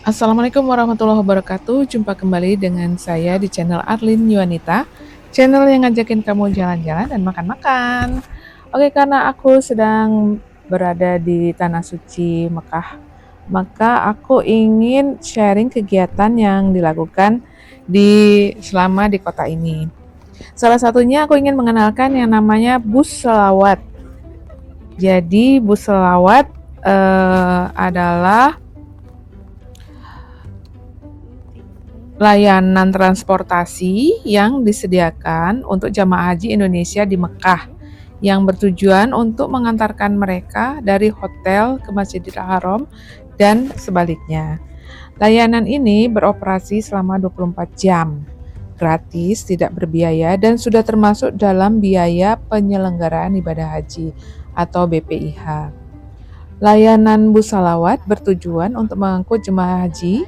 Assalamualaikum warahmatullahi wabarakatuh. Jumpa kembali dengan saya di channel Arlin Yuanita, channel yang ngajakin kamu jalan-jalan dan makan-makan. Oke, karena aku sedang berada di Tanah Suci Mekah, maka aku ingin sharing kegiatan yang dilakukan selama di kota ini. Salah satunya aku ingin mengenalkan yang namanya bus selawat. Jadi bus selawat adalah layanan transportasi yang disediakan untuk jamaah haji Indonesia di Mekah yang bertujuan untuk mengantarkan mereka dari hotel ke Masjidil Haram dan sebaliknya. Layanan ini beroperasi selama 24 jam, gratis, tidak berbiaya, dan sudah termasuk dalam biaya penyelenggaraan ibadah haji atau BPIH. Layanan bus salawat bertujuan untuk mengangkut jemaah haji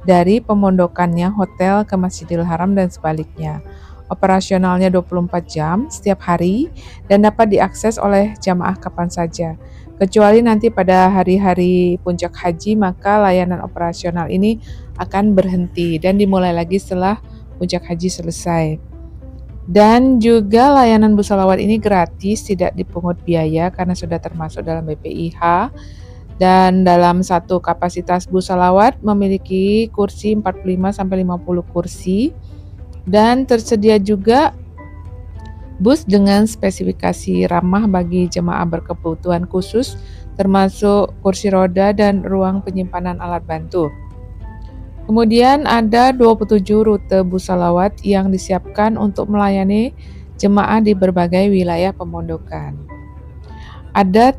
dari pemondokannya hotel ke Masjidil Haram dan sebaliknya. Operasionalnya 24 jam setiap hari dan dapat diakses oleh jamaah kapan saja. Kecuali nanti pada hari-hari puncak haji, maka layanan operasional ini akan berhenti dan dimulai lagi setelah puncak haji selesai. Dan juga layanan bus salawat ini gratis, tidak dipungut biaya karena sudah termasuk dalam BPIH. Dan dalam satu kapasitas bus salawat memiliki kursi 45-50 kursi. Dan tersedia juga bus dengan spesifikasi ramah bagi jemaah berkebutuhan khusus, termasuk kursi roda dan ruang penyimpanan alat bantu. Kemudian ada 27 rute bus salawat yang disiapkan untuk melayani jemaah di berbagai wilayah pemondokan. Ada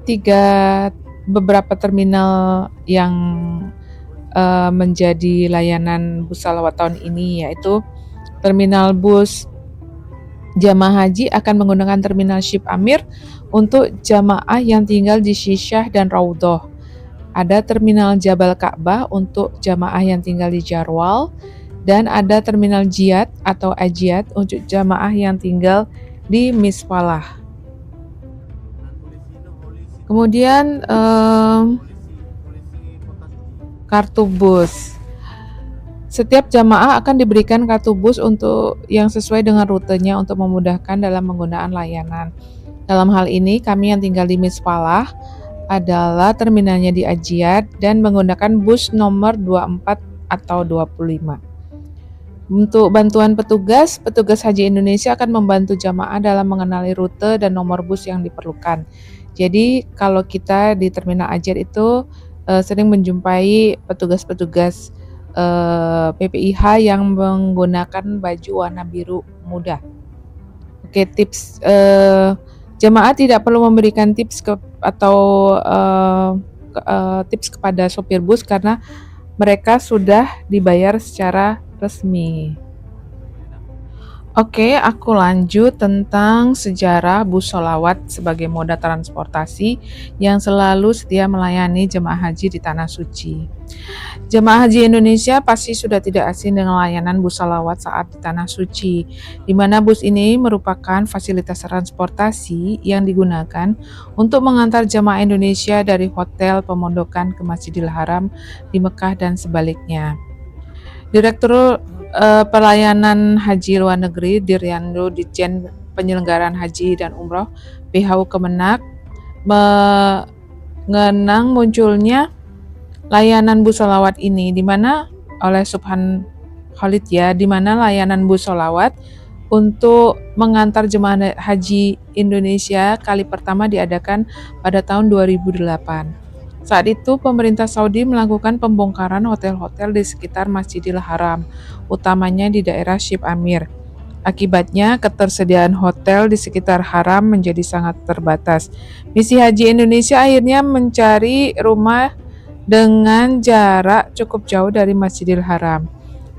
beberapa terminal yang menjadi layanan bus salawat tahun ini, yaitu terminal bus jamaah haji akan menggunakan terminal Ship Amir untuk jamaah yang tinggal di Syisyah dan Raudhoh. Ada terminal Jabal Ka'bah untuk jamaah yang tinggal di Jarwal, dan ada terminal Jiyad atau Ajiyad untuk jamaah yang tinggal di Misfalah. Kemudian kartu bus. Setiap jamaah akan diberikan kartu bus untuk yang sesuai dengan rutenya untuk memudahkan dalam penggunaan layanan. Dalam hal ini, kami yang tinggal di Misfalah adalah terminalnya di Ajiyad dan menggunakan bus nomor 24 atau 25. Untuk bantuan petugas Haji Indonesia akan membantu jamaah dalam mengenali rute dan nomor bus yang diperlukan. Jadi kalau kita di terminal Ajiyad itu sering menjumpai petugas-petugas PPIH yang menggunakan baju warna biru muda. Oke, tips jemaah tidak perlu memberikan tips tips kepada sopir bus karena mereka sudah dibayar secara resmi. Oke, aku lanjut tentang sejarah bus sholawat sebagai moda transportasi yang selalu setia melayani jemaah haji di Tanah Suci. Jemaah haji Indonesia pasti sudah tidak asing dengan layanan bus sholawat saat di Tanah Suci, di mana bus ini merupakan fasilitas transportasi yang digunakan untuk mengantar jemaah Indonesia dari hotel pemondokan ke Masjidil Haram di Mekah dan sebaliknya. Direktur Pelayanan Haji Luar Negeri Diryandu Ditjen Penyelenggaraan Haji dan Umroh PHU Kemenak mengenang munculnya layanan bus sholawat ini, di mana oleh Subhan Khalid di mana layanan bus sholawat untuk mengantar jemaah haji Indonesia kali pertama diadakan pada tahun 2008. Saat itu, pemerintah Saudi melakukan pembongkaran hotel-hotel di sekitar Masjidil Haram, utamanya di daerah Ship Amir. Akibatnya, ketersediaan hotel di sekitar haram menjadi sangat terbatas. Misi Haji Indonesia akhirnya mencari rumah dengan jarak cukup jauh dari Masjidil Haram.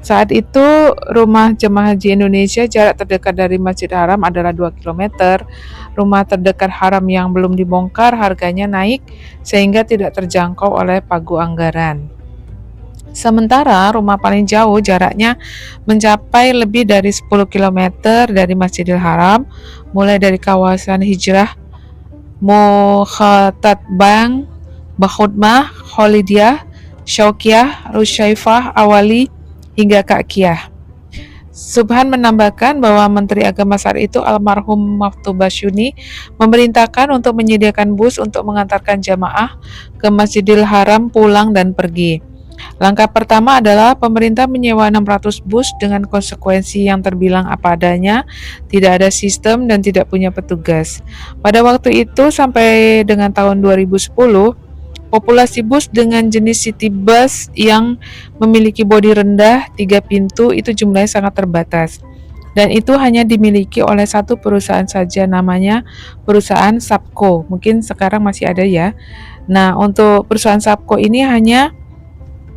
Saat itu, rumah jemaah haji Indonesia jarak terdekat dari Masjidil Haram adalah 2 km. Rumah terdekat haram yang belum dibongkar harganya naik sehingga tidak terjangkau oleh pagu anggaran. Sementara rumah paling jauh jaraknya mencapai lebih dari 10 km dari Masjidil Haram, mulai dari kawasan Hijrah, Mukhatat Bang, Bakhudmah, Kholidiyah, Syauqiyah, Rusyaifah, Awali, hingga Ka'kiyah. Subhan menambahkan bahwa Menteri Agama saat itu almarhum Maftu Basyuni memerintahkan untuk menyediakan bus untuk mengantarkan jamaah ke Masjidil Haram pulang dan pergi. Langkah pertama adalah pemerintah menyewa 600 bus dengan konsekuensi yang terbilang apa adanya, tidak ada sistem dan tidak punya petugas. Pada waktu itu sampai dengan tahun 2010, populasi bus dengan jenis city bus yang memiliki bodi rendah, 3 pintu itu jumlahnya sangat terbatas. Dan itu hanya dimiliki oleh satu perusahaan saja, namanya perusahaan Sapco. Mungkin sekarang masih ada ya. Nah, untuk perusahaan Sapco ini hanya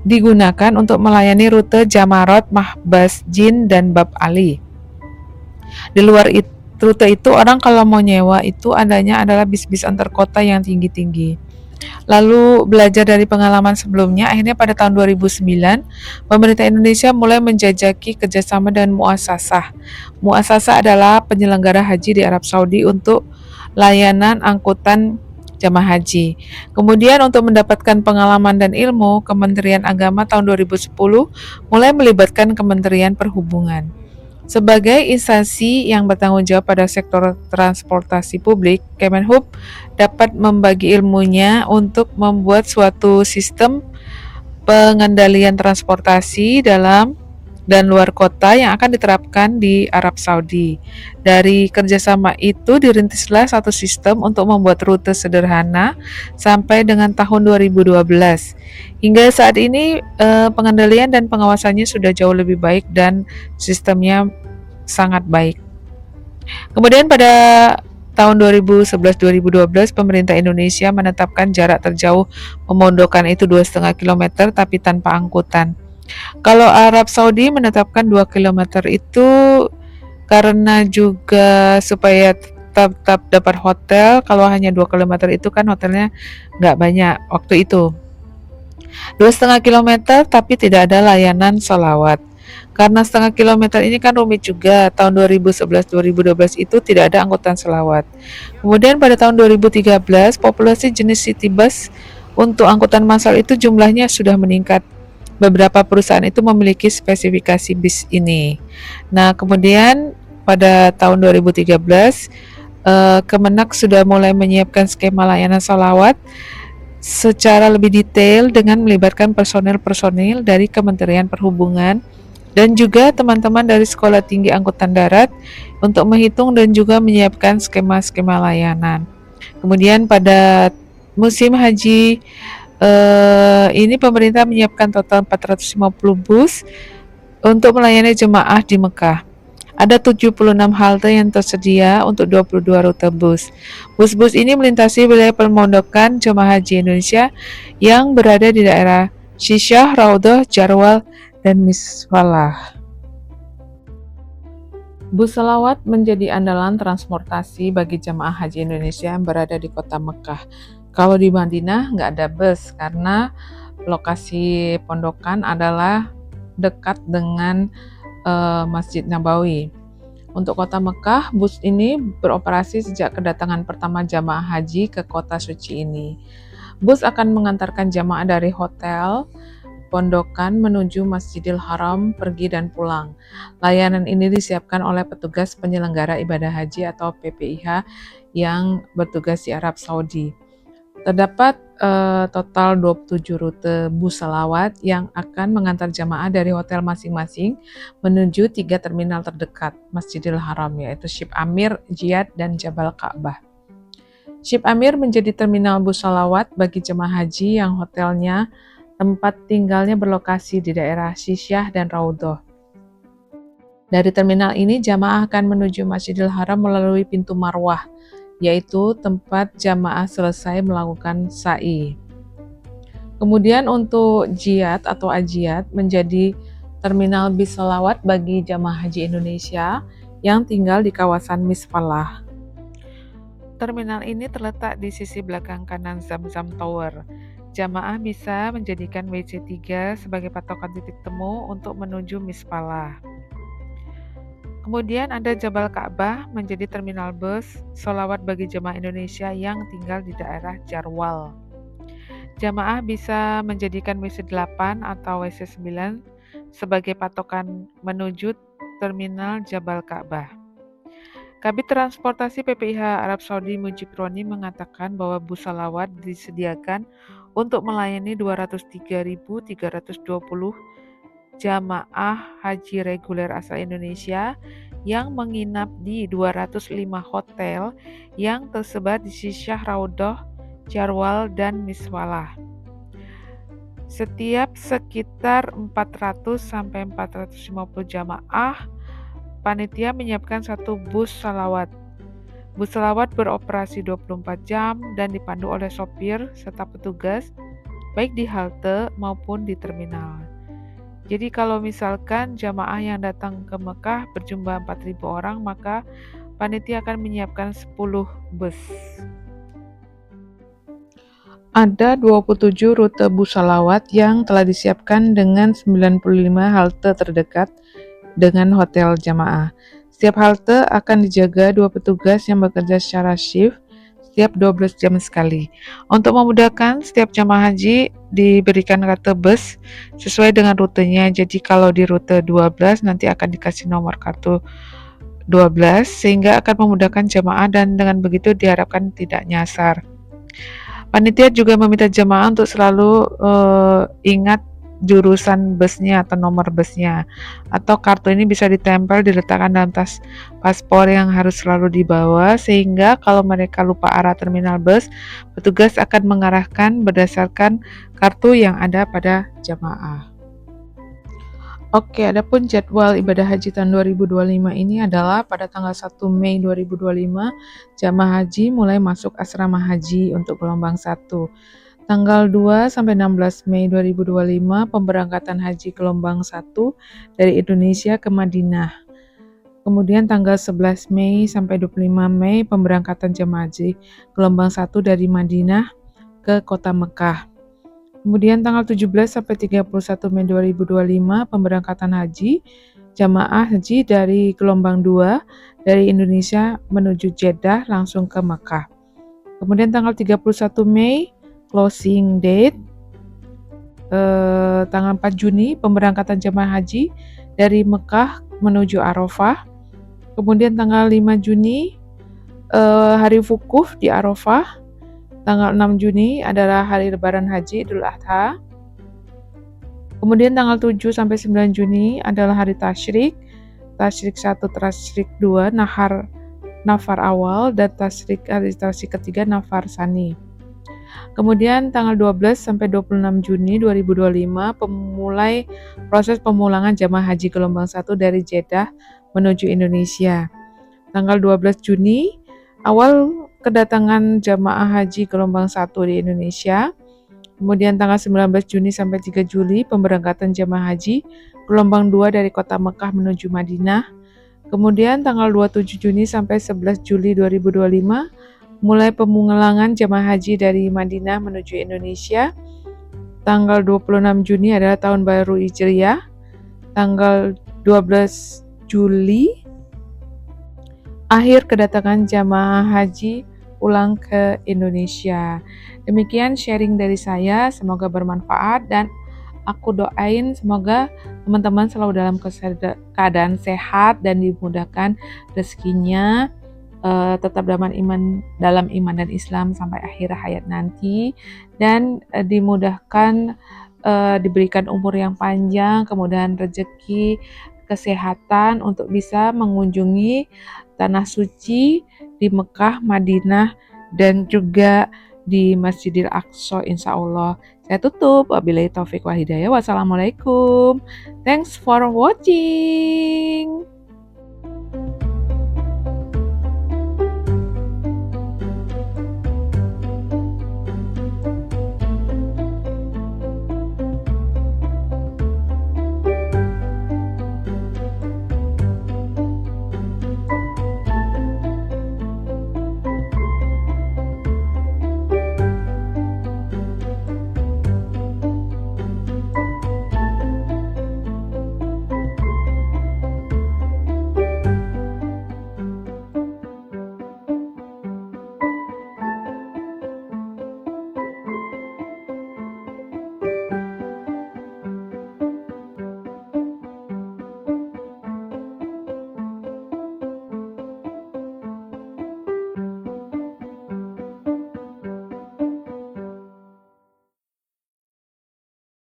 digunakan untuk melayani rute Jamarot, Mahbas Jin, dan Bab Ali. Di luar rute itu, orang kalau mau nyewa itu adanya adalah bis-bis antar kota yang tinggi-tinggi. Lalu belajar dari pengalaman sebelumnya, akhirnya pada tahun 2009, pemerintah Indonesia mulai menjajaki kerjasama dengan Muassasah. Muassasah adalah penyelenggara haji di Arab Saudi untuk layanan angkutan jamaah haji. Kemudian untuk mendapatkan pengalaman dan ilmu, Kementerian Agama tahun 2010 mulai melibatkan Kementerian Perhubungan. Sebagai instansi yang bertanggung jawab pada sektor transportasi publik, Kemenhub dapat membagi ilmunya untuk membuat suatu sistem pengendalian transportasi dalam dan luar kota yang akan diterapkan di Arab Saudi. Dari kerjasama itu dirintislah satu sistem untuk membuat rute sederhana sampai dengan tahun 2012. Hingga saat ini pengendalian dan pengawasannya sudah jauh lebih baik dan sistemnya sangat baik. Kemudian pada tahun 2011-2012 pemerintah Indonesia menetapkan jarak terjauh pemondokan itu 2,5 km tapi tanpa angkutan. Kalau Arab Saudi menetapkan 2 km itu karena juga supaya tetap dapat hotel. Kalau hanya 2 km itu kan hotelnya nggak banyak waktu itu. 2,5 km tapi tidak ada layanan sholawat. Karena setengah kilometer ini kan rumit juga, tahun 2011-2012 itu tidak ada angkutan sholawat. Kemudian pada tahun 2013, populasi jenis city bus untuk angkutan massal itu jumlahnya sudah meningkat. Beberapa perusahaan itu memiliki spesifikasi bis ini. Nah, kemudian pada tahun 2013, Kemenak sudah mulai menyiapkan skema layanan sholawat secara lebih detail dengan melibatkan personil-personil dari Kementerian Perhubungan dan juga teman-teman dari Sekolah Tinggi Angkutan Darat untuk menghitung dan juga menyiapkan skema-skema layanan. Kemudian pada musim haji ini pemerintah menyiapkan total 450 bus untuk melayani jemaah di Mekah. Ada 76 halte yang tersedia untuk 22 rute bus. Bus-bus ini melintasi wilayah pemondokan jemaah haji Indonesia yang berada di daerah Syisyah, Raudhah, Jarwal, dan Miswalah. Bus selawat menjadi andalan transportasi bagi jemaah haji Indonesia yang berada di kota Mekah. Kalau di Madinah nggak ada bus karena lokasi pondokan adalah dekat dengan Masjid Nabawi. Untuk kota Mekah, bus ini beroperasi sejak kedatangan pertama jamaah haji ke kota suci ini. Bus akan mengantarkan jamaah dari hotel pondokan menuju Masjidil Haram, pergi dan pulang. Layanan ini disiapkan oleh petugas penyelenggara ibadah haji atau PPIH yang bertugas di Arab Saudi. Terdapat total 27 rute bus selawat yang akan mengantar jamaah dari hotel masing-masing menuju 3 terminal terdekat Masjidil Haram, yaitu Ship Amir, Jiyad, dan Jabal Ka'bah. Ship Amir menjadi terminal bus selawat bagi jemaah haji yang hotelnya tempat tinggalnya berlokasi di daerah Syisyah dan Raudhah. Dari terminal ini jamaah akan menuju Masjidil Haram melalui pintu Marwah, yaitu tempat jamaah selesai melakukan sa'i. Kemudian untuk Jiyad atau Ajiyad menjadi terminal bis selawat bagi jamaah haji Indonesia yang tinggal di kawasan Misfalah. Terminal ini terletak di sisi belakang kanan Zamzam Tower. Jamaah bisa menjadikan WC3 sebagai patokan titik temu untuk menuju Misfalah. Kemudian ada Jabal Ka'bah menjadi terminal bus sholawat bagi jemaah Indonesia yang tinggal di daerah Jarwal. Jamaah bisa menjadikan WC 8 atau WC 9 sebagai patokan menuju terminal Jabal Ka'bah. Kabit Transportasi PPIH Arab Saudi Mujib Roni mengatakan bahwa bus salawat disediakan untuk melayani 203.320 jamaah haji reguler asal Indonesia yang menginap di 205 hotel yang tersebar di Syah Raudhah, Jarwal, dan Miswalah. Setiap sekitar 400 sampai 450 jamaah, panitia menyiapkan satu bus salawat. Bus salawat beroperasi 24 jam dan dipandu oleh sopir serta petugas baik di halte maupun di terminal. Jadi kalau misalkan jamaah yang datang ke Mekah berjumlah 4.000 orang, maka panitia akan menyiapkan 10 bus. Ada 27 rute bus salawat yang telah disiapkan dengan 95 halte terdekat dengan hotel jamaah. Setiap halte akan dijaga 2 petugas yang bekerja secara shift setiap 12 jam sekali. Untuk memudahkan, setiap jamaah haji diberikan kartu bus sesuai dengan rutenya. Jadi kalau di rute 12 nanti akan dikasih nomor kartu 12 sehingga akan memudahkan jamaah dan dengan begitu diharapkan tidak nyasar. Panitia juga meminta jamaah untuk selalu ingat jurusan busnya atau nomor busnya, atau kartu ini bisa ditempel diletakkan dalam tas paspor yang harus selalu dibawa sehingga kalau mereka lupa arah terminal bus, petugas akan mengarahkan berdasarkan kartu yang ada pada jamaah. Oke, adapun jadwal ibadah haji tahun 2025 ini adalah pada tanggal 1 Mei 2025 jamaah haji mulai masuk asrama haji untuk gelombang 1. Tanggal 2 sampai 16 Mei 2025 pemberangkatan haji gelombang 1 dari Indonesia ke Madinah. Kemudian tanggal 11 Mei sampai 25 Mei pemberangkatan jamaah haji gelombang 1 dari Madinah ke kota Mekah. Kemudian tanggal 17 sampai 31 Mei 2025 pemberangkatan haji jamaah haji dari gelombang 2 dari Indonesia menuju Jeddah langsung ke Mekah. Kemudian tanggal 31 Mei closing date, tanggal 4 Juni pemberangkatan jamaah haji dari Mekah menuju Arafah. Kemudian tanggal 5 Juni hari wukuf di Arafah. Tanggal 6 Juni adalah hari lebaran haji Idul Adha. Kemudian tanggal 7 sampai 9 Juni adalah hari tasyrik. Tasyrik 1, tasyrik 2, nafar awal, dan hari tasyrik ketiga nafar sani. Kemudian tanggal 12 sampai 26 Juni 2025 mulai proses pemulangan jamaah haji gelombang 1 dari Jeddah menuju Indonesia. Tanggal 12 Juni awal kedatangan jamaah haji gelombang 1 di Indonesia. Kemudian tanggal 19 Juni sampai 3 Juli pemberangkatan jamaah haji gelombang 2 dari kota Mekah menuju Madinah. Kemudian tanggal 27 Juni sampai 11 Juli 2025 mulai pemulangan jamaah haji dari Madinah menuju Indonesia. Tanggal 26 Juni adalah tahun baru Hijriah. Tanggal 12 Juli akhir kedatangan jamaah haji pulang ke Indonesia. Demikian sharing dari saya, semoga bermanfaat dan aku doain semoga teman-teman selalu dalam keadaan sehat dan dimudahkan rezekinya, tetap dalam iman dan Islam sampai akhir hayat nanti, dan dimudahkan, diberikan umur yang panjang, kemudahan rezeki, kesehatan untuk bisa mengunjungi tanah suci di Mekah, Madinah, dan juga di Masjidil Aqsa insya Allah. Saya tutup. Wabillahi taufiq wal hidayah. Wassalamualaikum. Thanks for watching.